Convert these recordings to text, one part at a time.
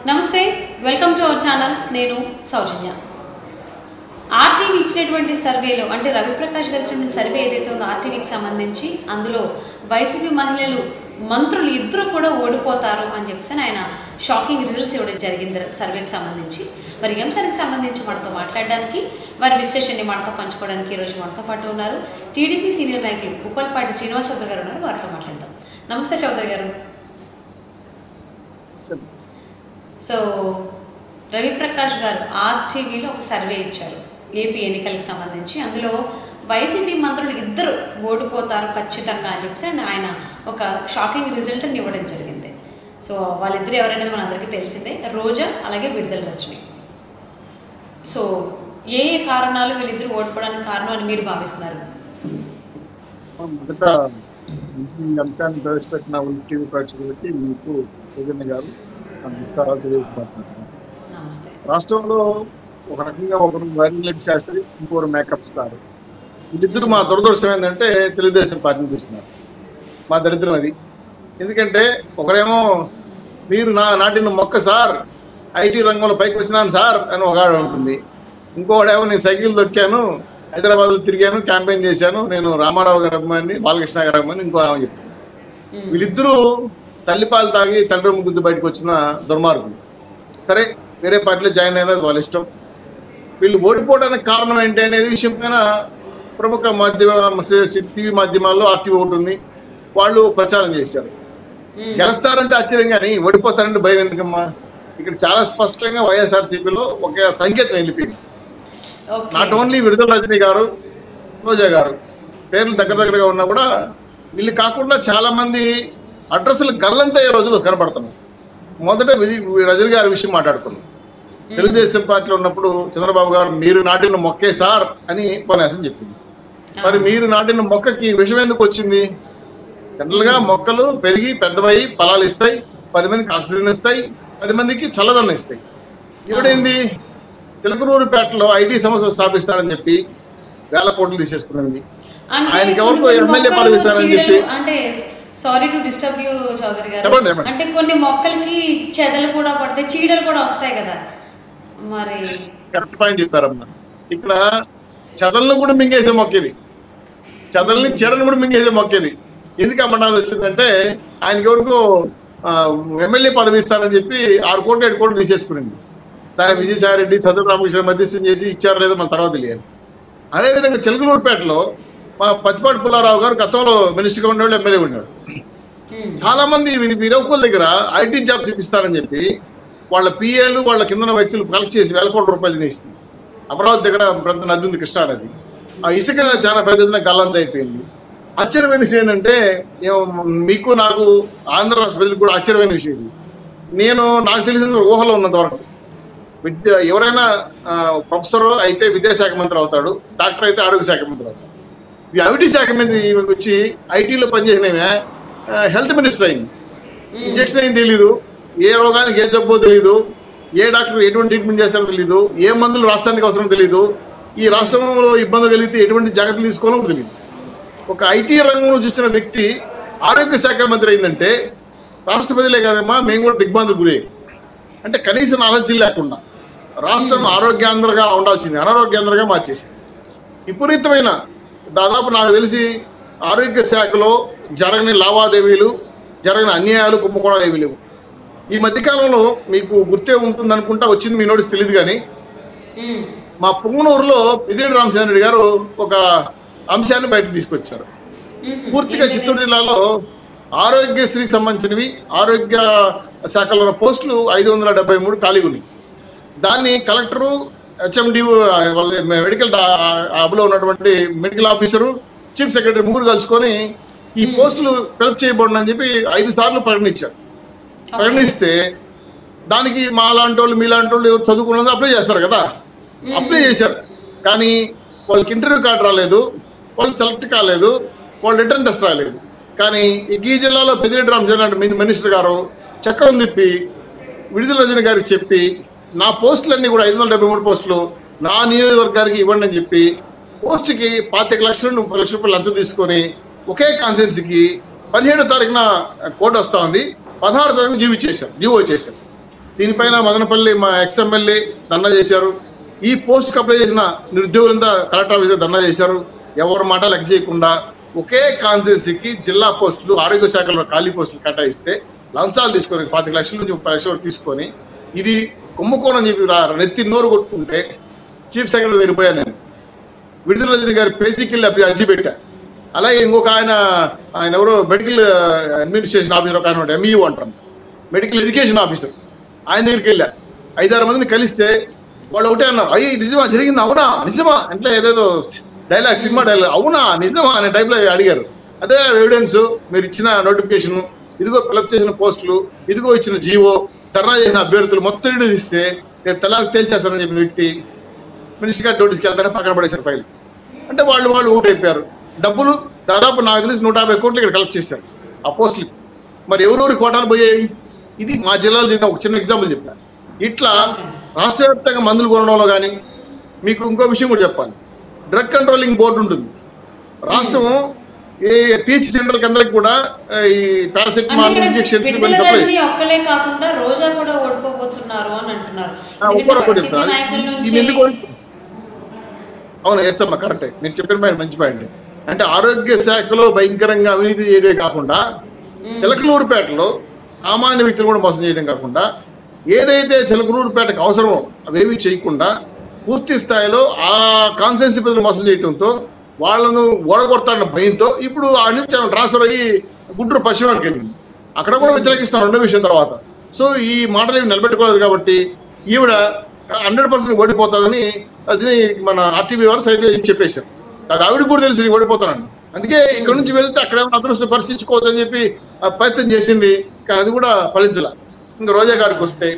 నమస్తే, welcome to our channel. నేను సౌజన్య. RTV ఇచ్చినటువంటి సర్వేలో అంటే రవిప్రకాష్ గారు ఇచ్చినటువంటి సర్వే ఏదైతే ఉందో ఆర్టీవీకి సంబంధించి, అందులో వైసీపీ మహిళలు మంత్రులు ఇద్దరు కూడా ఓడిపోతారు అని చెప్పేసి ఆయన షాకింగ్ రిజల్ట్స్ ఇవ్వడం జరిగింది సర్వేకి సంబంధించి. మరి అంశానికి సంబంధించి మనతో మాట్లాడడానికి, వారి విశ్లేషణని మనతో పంచుకోవడానికి ఈరోజు మనతో పాటు ఉన్నారు టీడీపీ సీనియర్ నాయకులు ఉప్పల్పాటి శ్రీనివాస్ చౌదరి గారు ఉన్నారు. వారితో మాట్లాడదాం. నమస్తే చౌదరి గారు. సో రవిప్రకాష్ గారు ఆర్టీవీలో ఒక సర్వే ఇచ్చారు ఏపీ ఎన్నికలకు సంబంధించి. అందులో వైసీపీ మంత్రులు ఇద్దరు ఓడిపోతారు ఖచ్చితంగా అని చెప్తే ఆయన ఒక షాకింగ్ రిజల్ట్ని ఇవ్వడం జరిగింది. సో వాళ్ళిద్దరు ఎవరైనా మనందరికీ తెలిసిందే, రోజా అలాగే విడుదల రజని. సో ఏ కారణాలు వీళ్ళిద్దరు ఓడిపోవడానికి కారణం అని మీరు భావిస్తున్నారు? మొదట మంచి అంశాన్ని ప్రవేశపెట్టిన టీవీ ప్రేక్షకులకి మీకు ప్రజన్న గారు నమస్కారాలు తెలియజేసుకుంటున్నాను. రాష్ట్రంలో ఒక రకంగా ఒకరు వైరల్ శాస్త్రి, ఇంకొకరు మేకప్ స్టార్. వీళ్ళిద్దరు మా దురదృష్టం ఏంటంటే తెలుగుదేశం పార్టీని చూస్తున్నారు. మా దరిద్రం అది. ఎందుకంటే ఒకరేమో మీరు నాటిన మొక్క సార్, ఐటీ రంగంలో పైకి వచ్చినాను సార్ అని ఒకడు ఉంటుంది. ఇంకొకడేమో నేను సైకిల్ దొక్కాను, హైదరాబాద్లో తిరిగాను, క్యాంపెయిన్ చేశాను, నేను రామారావు గారు అమ్మాయిని, బాలకృష్ణ గారు అమ్మాయిని ఇంకో ఆమె చెప్తాను. వీళ్ళిద్దరూ తల్లిపాలు తాగి తండ్రి ముగ్గురు బయటకు వచ్చిన దుర్మార్గులు. సరే, వేరే పార్టీలో జాయిన్ అయినది వాళ్ళ ఇష్టం. వీళ్ళు ఓడిపోవడానికి కారణం ఏంటి అనేది విషయం పైన ప్రముఖ టీవీ మాధ్యమాల్లో ఆర్టీవీ ఒకటి ఉంది, వాళ్ళు ప్రచారం చేశారు. గెలుస్తారంటే ఆశ్చర్యం కానీ ఓడిపోతారంటే భయం ఎందుకమ్మా? ఇక్కడ చాలా స్పష్టంగా వైఎస్ఆర్సీపీలో ఒక సంకేతం వెళ్ళిపోయింది. నాట్ ఓన్లీ విడుదల రజనీ గారు, రోజా గారు పేర్లు దగ్గరగా ఉన్నా కూడా వీళ్ళు కాకుండా చాలా మంది అడ్రస్లు గల్లంతా ఈ రోజులు కనపడుతున్నాయి. మొదట రజనీ గారి విషయం మాట్లాడుకున్నాం. తెలుగుదేశం పార్టీలో ఉన్నప్పుడు చంద్రబాబు గారు మీరు నాటిన మొక్కే సార్ అని ఉపన్యాసం చెప్పింది. మరి మీరు నాటిన మొక్కకి విషయం ఎందుకు వచ్చింది? జనరల్ గా మొక్కలు పెరిగి పెద్దవై ఫలాలు ఇస్తాయి, 10 మందికి ఆక్సిజన్ ఇస్తాయి, 10 మందికి చల్లదనం ఇస్తాయి. ఇవిడేంది చిలకలూరుపేటలో ఐటీ సంస్థ స్థాపిస్తారని చెప్పి వేల కోట్లు తీసేసుకున్నది. ఆయనకి ఎవరికో ఎమ్మెల్యే పదవి ఇస్తారని చెప్పి. Sorry to disturb you Chowdary garu, అంటే కొన్ని మొక్కలకి చెదలు కూడా పడతాయి, చీడలు కూడా వస్తాయి కదా. మరి కరెక్ట్ పాయింట్ చెప్పారమ్మా. ఇక్కడ చెదలను కూడా మింగేసే మొక్కేది, చెదల్ని చీడలను కూడా మింగేసే మొక్కేది. ఎందుకు అమ్మడాలు వచ్చిందంటే ఆయనకి ఎవరికో ఎమ్మెల్యే పదవి ఇస్తారని చెప్పి 6 కోట్లు 7 కోట్లు తీసేసుకునింది. దాని విజయసాయి రెడ్డి, సదరు రామకృష్ణ మధ్యస్థం చేసి ఇచ్చారో లేదో మన తర్వాత తెలియదు. అదేవిధంగా చిలకలూరుపేటలో మా పత్తిపాటి పుల్లారావు గారు గతంలో మినిస్టర్గా ఉండేవాళ్ళు, ఎమ్మెల్యే ఉన్నాడు. చాలా మంది వీరొకల దగ్గర ఐటీ జాబ్స్ ఇప్పిస్తారని చెప్పి వాళ్ళ పిఏలు వాళ్ళ కింద వ్యక్తులు కలెక్ట్ చేసి వేల కోట్ల రూపాయలు తినేస్తుంది. అమరావతి దగ్గర పెద్ద నది ఉంది, కృష్ణానది. ఆ ఇసుక చాలా పెద్ద గల్లంత అయిపోయింది. ఆశ్చర్యమైన విషయం ఏంటంటే మీకు నాకు ఆంధ్ర రాష్ట్ర ప్రజలకు కూడా ఆశ్చర్యమైన విషయం ఇది. నాకు తెలిసిన ఊహలో ఉన్నంత వరకు ఎవరైనా ప్రొఫెసర్ అయితే విద్యాశాఖ మంత్రి అవుతాడు, డాక్టర్ అయితే ఆరోగ్య శాఖ మంత్రి అవుతాడు. ఈ ఐటీ శాఖ మంత్రి వచ్చి ఐటీలో పనిచేసినవే హెల్త్ మినిస్టర్ అయింది. ఇంజక్షన్ అయింది తెలీదు, ఏ రోగానికి ఏ జబ్బో తెలీదు, ఏ డాక్టర్ ఎటువంటి ట్రీట్మెంట్ చేస్తారో తెలీదు, ఏ మందులు రాష్ట్రానికి అవసరం తెలీదు, ఈ రాష్ట్రంలో ఇబ్బందులు కలిగితే ఎటువంటి జాగ్రత్తలు తీసుకోవాలో తెలియదు. ఒక ఐటీ రంగంలో చూసిన వ్యక్తి ఆరోగ్య శాఖ మంత్రి అయిందంటే రాష్ట్ర ప్రజలే కాదమ్మా, మేము కూడా దిగ్బంధకు గురయ్యాం. అంటే కనీసం ఆలోచన లేకుండా రాష్ట్రం ఆరోగ్యాంధ్రగా ఉండాల్సింది అనారోగ్యాంధ్రగా మార్చేసింది. విపరీతమైన దాదాపు నాకు తెలిసి ఆరోగ్య శాఖలో జరగని లావాదేవీలు, జరగని అన్యాయాలు, కుంభకోణాలు ఏమీ లేవు. ఈ మధ్యకాలంలో మీకు గుర్తే ఉంటుంది అనుకుంటా, వచ్చింది మీ నోటీస్ తెలియదు కానీ, మా పుంగనూరులో పెద్దిరెడ్డి రామచంద్ర రెడ్డి గారు ఒక అంశాన్ని బయటకు తీసుకొచ్చారు. పూర్తిగా చిత్తూరు జిల్లాలో ఆరోగ్యశ్రీకి సంబంధించినవి ఆరోగ్య శాఖలో పోస్టులు 573 ఖాళీగా ఉన్నాయి. దాన్ని కలెక్టరు, హెచ్ఎండి, మెడికల్ హబ్లో ఉన్నటువంటి మెడికల్ ఆఫీసరు, చీఫ్ సెక్రటరీ ముగ్గురు కలుసుకొని ఈ పోస్టులు ఫిలప్ చేయబడిన అని చెప్పి 5 సార్లు ప్రకటించారు. ప్రకటిస్తే దానికి మా లాంటి వాళ్ళు మీలాంటి వాళ్ళు ఎవరు చదువుకున్నది అప్లై చేస్తారు కదా, అప్లై చేశారు. కానీ వాళ్ళకి ఇంటర్వ్యూ కార్డు రాలేదు, వాళ్ళు సెలెక్ట్ కాలేదు, వాళ్ళు రిటర్న్ టెస్ట్ రాలేదు. కానీ ఈ జిల్లాలో పెద్దిరెడ్డి రామచంద్ర మినిస్టర్ గారు చక్రం తిప్పి విడుదల రజనీ గారికి చెప్పి నా పోస్టులన్నీ కూడా 573 పోస్టులు నా నియోజకవర్గానికి ఇవ్వండి అని చెప్పి పోస్టుకి 25 లక్షలు 30 లక్షల రూపాయలు లంచం తీసుకొని ఒకే కాన్స్టిట్యున్సీకి 17వ తారీఖున కోడ్ వస్తా ఉంది, 16వ తారీఖున జీవో చేశారు. దీనిపైన మదనపల్లి మా ఎక్స్ఎమ్మెల్యే ధర్నా చేశారు. ఈ పోస్ట్ అప్లై చేసిన నిరుద్యోగులంతా కలెక్టర్ ఆఫీసర్ ధర్నా చేశారు. ఎవరి మాట లెక్క చేయకుండా ఒకే కాన్స్టిట్యూన్సీకి జిల్లా పోస్టులు ఆరోగ్య శాఖలో ఖాళీ పోస్టులు కేటాయిస్తే లంచాలు తీసుకొని 25 లక్షల నుంచి 30 లక్షల వరకు తీసుకొని ఇది కుంభకోణం చెప్పి నెత్తి నోరు కొట్టుకుంటే చీఫ్ సెక్రటరీ వెళ్ళిపోయాను నేను. విడుదల రజని గారి పేసీకి వెళ్ళి అర్జీ పెట్టా. అలాగే ఇంకొక ఆయన ఎవరో మెడికల్ అడ్మినిస్ట్రేషన్ ఆఫీసర్ ఒక ఆయన ఎంఈఓ అంటారు, మెడికల్ ఎడ్యుకేషన్ ఆఫీసర్, ఆయన దగ్గరికి వెళ్ళా. 5-6 మందిని కలిస్తే వాళ్ళు ఒకటే అన్నారు, అయ్యి నిజమా జరిగింది, అవునా నిజమా అంటే ఏదేదో డైలాగ్, సినిమా డైలాగ్, అవునా నిజమా అనే టైప్లో అడిగారు. అదే ఎవిడెన్స్, మీరు ఇచ్చిన నోటిఫికేషన్, ఇదిగో ఫిలప్ చేసిన పోస్టులు, ఇదిగో ఇచ్చిన జీవో, ధర్నా చేసిన అభ్యర్థులు మొత్తం ఇటు ఇస్తే నేను తెల్లారికి తేల్చేస్తానని చెప్పిన వ్యక్తి మినిస్టర్ గారి నోటీస్కి వెళ్తానే పక్కన పడేశారు ఫైల్. అంటే వాళ్ళు ఊటైపోయారు. డబ్బులు దాదాపు నాకు తెలిసి 150 కోట్లు ఇక్కడ కలెక్ట్ చేశారు ఆ పోస్టులకి. మరి ఎవరెవరికి కోటాలు పోయాయి? ఇది మా జిల్లాలో జరిగిన ఒక చిన్న ఎగ్జాంపుల్ చెప్పాను. ఇట్లా రాష్ట్ర వ్యాప్తంగా మందులు కొనడంలో కానీ మీకు ఇంకో విషయం కూడా చెప్పాలి. డ్రగ్ కంట్రోలింగ్ బోర్డు ఉంటుంది. రాష్ట్రం ఏ పీచ్ సెంటర్కి అందరికి కూడా ఈ పారాసెటమాల్ ఇంజెక్షన్స్ ఒక్కలే కాకుండా రోజా కూడా ఓడిపోబోతున్నారు అని అంటున్నారు. అవును, వేస్తామ్మా, కరెక్టే నేను చెప్పిన పాయింట్, మంచి పాయింట్. అంటే ఆరోగ్య శాఖలో భయంకరంగా అవినీతి చేయడమే కాకుండా చిలకలూరుపేటలో సామాన్య వ్యక్తులు కూడా మోసం చేయడం కాకుండా ఏదైతే చిలకలూరుపేటకు అవసరమో అవేవి చేయకుండా పూర్తి స్థాయిలో ఆ కాన్స్టిట్యున్సీ ప్రజలు మోసం చేయడంతో వాళ్ళను ఓడగొడతాడన్న భయంతో ఇప్పుడు ఆ నుంచి ట్రాన్స్ఫర్ అయ్యి గుంటూరు పశ్చిమానికి వెళ్ళింది. అక్కడ కూడా వ్యతిరేకిస్తాను రెండో విషయం తర్వాత. సో ఈ మాటలు ఏమి నిలబెట్టుకోలేదు కాబట్టి ఈవిడ 100% ఓడిపోతుందని అది మన ఆర్టీవీ వారు సైడ్ చెప్పేశారు. అది ఆవిడకి కూడా తెలుసు ఓడిపోతానని. అందుకే ఇక్కడ నుంచి వెళ్తే అక్కడ ఏమైనా అదృష్టం పరిశీలించుకోవద్దని చెప్పి ప్రయత్నం చేసింది. కానీ అది కూడా ఫలించాల. ఇంకా రోజా గారికి వస్తే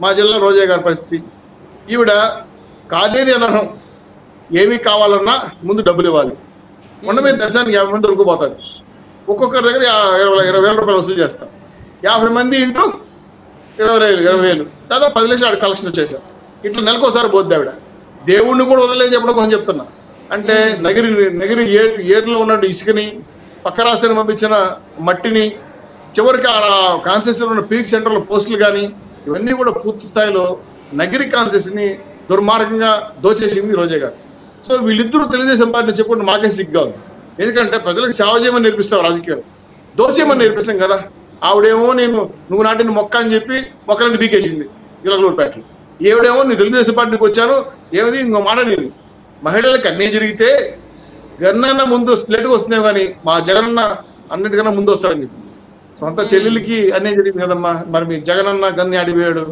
మా జిల్లా రోజా గారి పరిస్థితి, ఈవిడ కాదేది అనడం, ఏమి కావాలన్నా ముందు డబ్బులు ఇవ్వాలి. ఉండమీద దర్శనానికి 50 మంది ఉరుకుపోతుంది. ఒక్కొక్కరి దగ్గర 20,000 రూపాయలు వసూలు చేస్తారు. 50 మంది ఇంటూ 20,000 దాదాపు 10 లక్షలు ఆవిడ కలెక్షన్ వచ్చేసారు. ఇట్లా నెలకోసారి పోద్ది ఆవిడ. దేవుడిని కూడా వదలలేదు చెప్పడం కొంచెం చెప్తున్నా. అంటే నగిరి ఏరులో ఉన్న ఇసుకని, పక్క రాష్ట్రాన్ని పంపించిన మట్టిని, చివరికి ఆ కాన్స్టిట్యూన్సీలో ఉన్న పీక్ సెంటర్లో పోస్టులు కానీ ఇవన్నీ కూడా పూర్తి స్థాయిలో నగిరి కాన్స్టిట్యూన్సీని దుర్మార్గంగా దోచేసింది రోజా గారు. సో వీళ్ళిద్దరూ తెలుగుదేశం పార్టీని చెప్పుకుంటే మాకే సిగ్గా ఉంది. ఎందుకంటే ప్రజలకు సేవ చేయమని నేర్పిస్తావు రాజకీయాలు, దోచేయమని నేర్పిస్తాం కదా. ఆవిడేమో నువ్వు నాటిన మొక్క అని చెప్పి మొక్కలని బీకేసింది చిలకలూరుపేటలో. ఏవిడేమో నేను తెలుగుదేశం పార్టీకి వచ్చాను ఏమిది ఇంకో మాట, నేను మహిళలకు అన్నీ జరిగితే గన్నన్న ముందు లేటుగా వస్తున్నాయి కానీ మా జగనన్న అన్నిటికన్నా ముందు వస్తాడని చెప్పి సొంత చెల్లెలకి అన్నీ జరిగింది కదమ్మా. మరి మీ జగనన్న గన్ని ఆడిపోయాడు.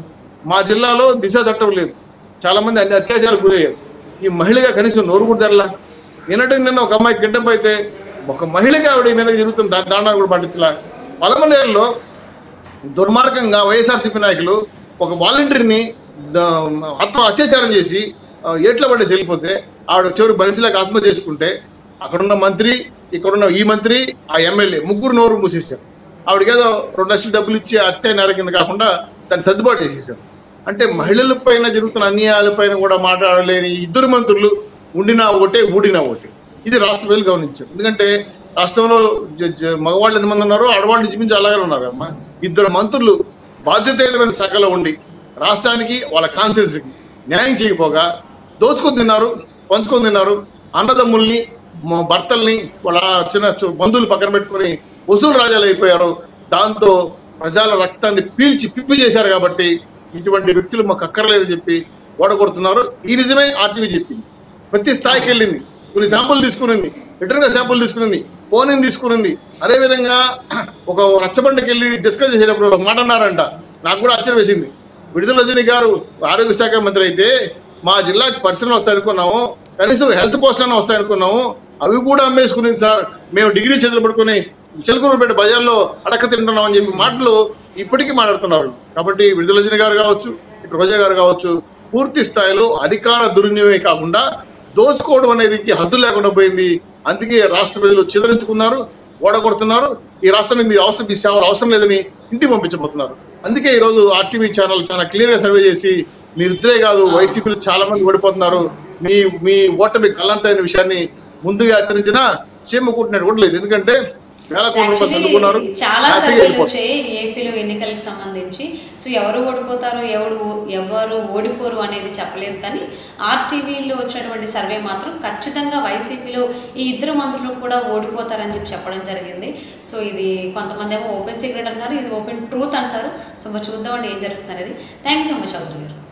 మా జిల్లాలో దిశ చట్టం లేదు, చాలా మంది అన్ని అత్యాచారాలకు గురయ్యారు. ఈ మహిళగా కనీసం నోరు కూడా తెరలా. నిన్న ఒక అమ్మాయి కిడ్నాప్ అయితే ఒక మహిళగా ఆవిడ మీద జరుగుతుంది, దారుణాలు కూడా పాటించలా. పలమనేరులో దుర్మార్గంగా వైఎస్ఆర్సీపీ నాయకులు ఒక వాలంటీర్ని అత్యాచారం చేసి ఏట్లో పడేసి వెళ్ళిపోతే ఆవిడ చివరికి భరించలేక ఆత్మహత్య చేసుకుంటే అక్కడున్న మంత్రి, ఇక్కడున్న ఈ మంత్రి, ఆ ఎమ్మెల్యే ముగ్గురు నోరు మూసేశారు. ఆవిడకి ఏదో 2 లక్షలు డబ్బులు ఇచ్చి హత్య నేర కింద కాకుండా దాన్ని సర్దుబాటు చేసేసారు. అంటే మహిళల పైన జరుగుతున్న అన్యాయాలపైన కూడా మాట్లాడలేని ఇద్దరు మంత్రులు ఉండినా ఒకటే ఊడినా ఒకటే. ఇది రాష్ట్ర ప్రజలు గమనించారు. ఎందుకంటే రాష్ట్రంలో మగవాళ్ళు ఎంతమంది ఉన్నారు, ఆడవాళ్ళు ఇంచుమించు అలాగే ఉన్నారు అమ్మా. 2 మంత్రులు బాధ్యతయుతమైన శాఖలో ఉండి రాష్ట్రానికి వాళ్ళ కాన్స్టిట్యున్సీకి న్యాయం చేయకపోగా దోచుకొని తిన్నారు, పంచుకొని తిన్నారు. అన్నదమ్ముల్ని, భర్తల్ని, వాళ్ళ చిన్న బంధువులు పక్కన పెట్టుకుని వసూలు రాజాలు అయిపోయారు. దాంతో ప్రజల రక్తాన్ని పీల్చి పిప్పి చేశారు. కాబట్టి ఇటువంటి వ్యక్తులు మాకు అక్కర్లేదని చెప్పి ఓడగొడుతున్నారు. ఈ నిజమే ఆర్టీవీ చెప్పింది. ప్రతి స్థాయికి వెళ్ళింది, కొన్ని శాంపుల్ తీసుకునింది, రిటర్న్ గా శాంపుల్ తీసుకునింది, ఫోన్ తీసుకునింది. అదేవిధంగా ఒక రచ్చబండకి వెళ్ళి డిస్కస్ చేసేటప్పుడు ఒక మాట అన్నారంట, నాకు కూడా ఆశ్చర్యం వేసింది. విడుదల రజని గారు ఆరోగ్య శాఖ మంత్రి అయితే మా జిల్లాకి పరిశ్రమలు వస్తాయనుకున్నాము, కనీసం హెల్త్ పోస్ట్ అన్న వస్తాయనుకున్నాము, అవి కూడా అమ్మేసుకునింది సార్. మేము డిగ్రీ చేతులు పడుకుని చిలకలూరుపేట బజార్లో అడక్క తింటున్నాం అని చెప్పి మాటలు ఇప్పటికీ మాట్లాడుతున్నారు. కాబట్టి విడుదల రజని గారు కావచ్చు, ఇక్కడ రోజా గారు కావచ్చు, పూర్తి స్థాయిలో అధికార దుర్వినియోగమే కాకుండా దోచుకోవడం అనేది హద్దు లేకుండా పోయింది. అందుకే రాష్ట్ర ప్రజలు చిదరించుకున్నారు, ఓడగొడుతున్నారు. ఈ రాష్ట్రానికి మీ సేవలు అవసరం లేదని ఇంటికి పంపించబోతున్నారు. అందుకే ఈరోజు ఆర్టీవీ ఛానల్ చాలా క్లియర్ గా సర్వే చేసి మీరిద్దరే కాదు వైసీపీలు చాలా మంది ఓడిపోతున్నారు, మీ ఓటమి కళ్ళంత అయిన విషయాన్ని ముందుగా హెచ్చరించినా చీమకుంటున్నట్టు కూడా లేదు. ఎందుకంటే వేల కోట్ల రూపాయలు అందుకున్నారు. చాలా సర్వేలు వచ్చాయి ఏపీలో ఎన్నికలకు సంబంధించి. సో ఎవరు ఓడిపోతారో ఎవరు ఓడిపోరు అనేది చెప్పలేదు. కానీ ఆర్టీవీలో వచ్చినటువంటి సర్వే మాత్రం ఖచ్చితంగా వైసీపీలో ఈ ఇద్దరు మంత్రులు కూడా ఓడిపోతారని చెప్పడం జరిగింది. సో ఇది కొంతమంది ఏమో ఓపెన్ సీక్రెట్ అంటారు, ఇది ఓపెన్ ట్రూత్ అంటారు. సో మరి చూద్దామండి ఏం జరుగుతుంది అనేది. Thank you so much Chowdary గారు.